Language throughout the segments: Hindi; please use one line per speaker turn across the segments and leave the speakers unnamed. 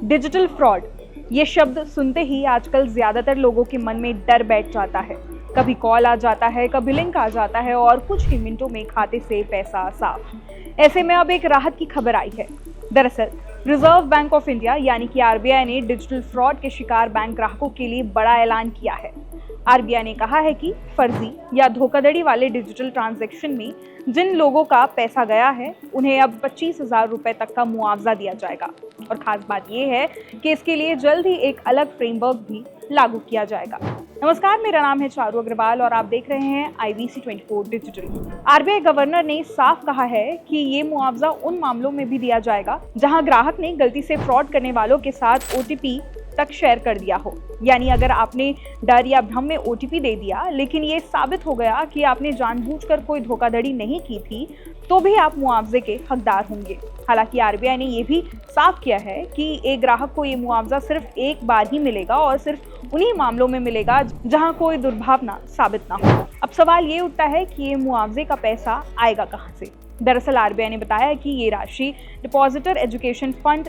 डिजिटल फ्रॉड, ये शब्द सुनते ही आजकल ज्यादातर लोगों के मन में डर बैठ जाता है। कभी कॉल आ जाता है, कभी लिंक आ जाता है और कुछ ही मिनटों में खाते से पैसा साफ। ऐसे में अब एक राहत की खबर आई है। दरअसल रिजर्व बैंक ऑफ इंडिया यानी कि आरबीआई ने डिजिटल फ्रॉड के शिकार बैंक ग्राहकों के लिए बड़ा ऐलान किया है। आरबीआई ने कहा है कि फर्जी या धोखाधड़ी वाले डिजिटल ट्रांजैक्शन में जिन लोगों का पैसा गया है उन्हें अब 25,000 रुपए तक का मुआवजा दिया जाएगा। और खास बात यह है कि इसके लिए जल्द ही एक अलग फ्रेमवर्क भी लागू किया जाएगा। नमस्कार, मेरा नाम है चारू अग्रवाल और आप देख रहे हैं IBC 24 डिजिटल। आरबीआई गवर्नर ने साफ कहा है कि ये मुआवजा उन मामलों में भी दिया जाएगा जहां ग्राहक ने गलती से फ्रॉड करने वालों के साथ OTP तक शेयर कर दिया हो। यानी अगर आपने डर या भ्रम में OTP दे दिया लेकिन ये साबित हो गया कि आपने जानबूझकर कोई धोखाधड़ी नहीं की थी, तो भी आप मुआवजे के हकदार होंगे। हालांकि आरबीआई ने यह भी साफ किया है कि एक ग्राहक को ये मुआवजा सिर्फ एक बार ही मिलेगा और सिर्फ उन्हीं मामलों में मिलेगा जहां कोई दुर्भावना साबित ना हो। अब सवाल ये उठता है कि ये मुआवजे का पैसा आएगा कहां से। दरअसल आरबीआई ने बताया कि ये राशि डिपॉजिटर एजुकेशन फंड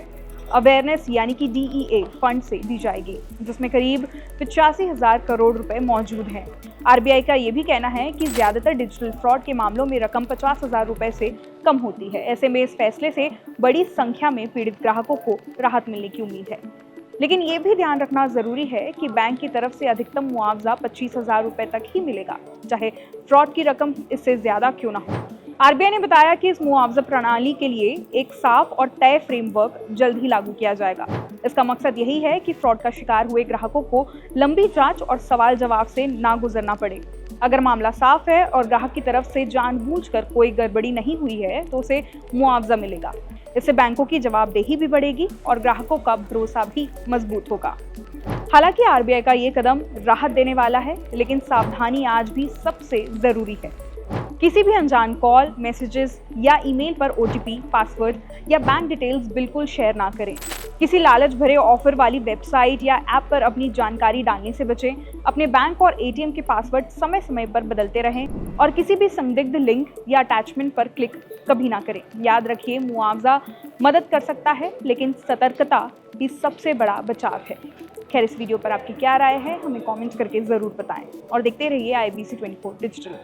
अवेयरनेस यानी कि DEA फंड से दी जाएगी, जिसमें करीब 85,000 करोड़ रुपए मौजूद हैं। आरबीआई का ये भी कहना है कि ज्यादातर डिजिटल फ्रॉड के मामलों में रकम 50,000 रुपए से कम होती है। ऐसे में इस फैसले से बड़ी संख्या में पीड़ित ग्राहकों को राहत मिलने की उम्मीद है। लेकिन ये भी ध्यान रखना जरूरी है कि बैंक की तरफ से अधिकतम मुआवजा 25,000 रुपए तक ही मिलेगा, चाहे फ्रॉड की रकम इससे ज्यादा क्यों ना हो। आरबीआई ने बताया कि इस मुआवजा प्रणाली के लिए एक साफ और तय फ्रेमवर्क जल्द ही लागू किया जाएगा। इसका मकसद यही है कि फ्रॉड का शिकार हुए ग्राहकों को लंबी जांच और सवाल जवाब से ना गुजरना पड़े। अगर मामला साफ है और ग्राहक की तरफ से जानबूझकर कोई गड़बड़ी नहीं हुई है तो उसे मुआवजा मिलेगा। इससे बैंकों की जवाबदेही भी बढ़ेगी और ग्राहकों का भरोसा भी मजबूत होगा। हालांकि आरबीआई का ये कदम राहत देने वाला है, लेकिन सावधानी आज भी सबसे जरूरी है। किसी भी अनजान कॉल, मैसेजेस या ईमेल पर OTP, पासवर्ड या बैंक डिटेल्स बिल्कुल शेयर ना करें। किसी लालच भरे ऑफर वाली वेबसाइट या ऐप पर अपनी जानकारी डालने से बचें। अपने बैंक और ATM के पासवर्ड समय समय पर बदलते रहें और किसी भी संदिग्ध लिंक या अटैचमेंट पर क्लिक कभी ना करें। याद रखिए, मुआवजा मदद कर सकता है, लेकिन सतर्कता ही सबसे बड़ा बचाव है। खैर, इस वीडियो पर आपकी क्या राय है, हमें कमेंट करके जरूर बताएं और देखते रहिए IBC 24 डिजिटल।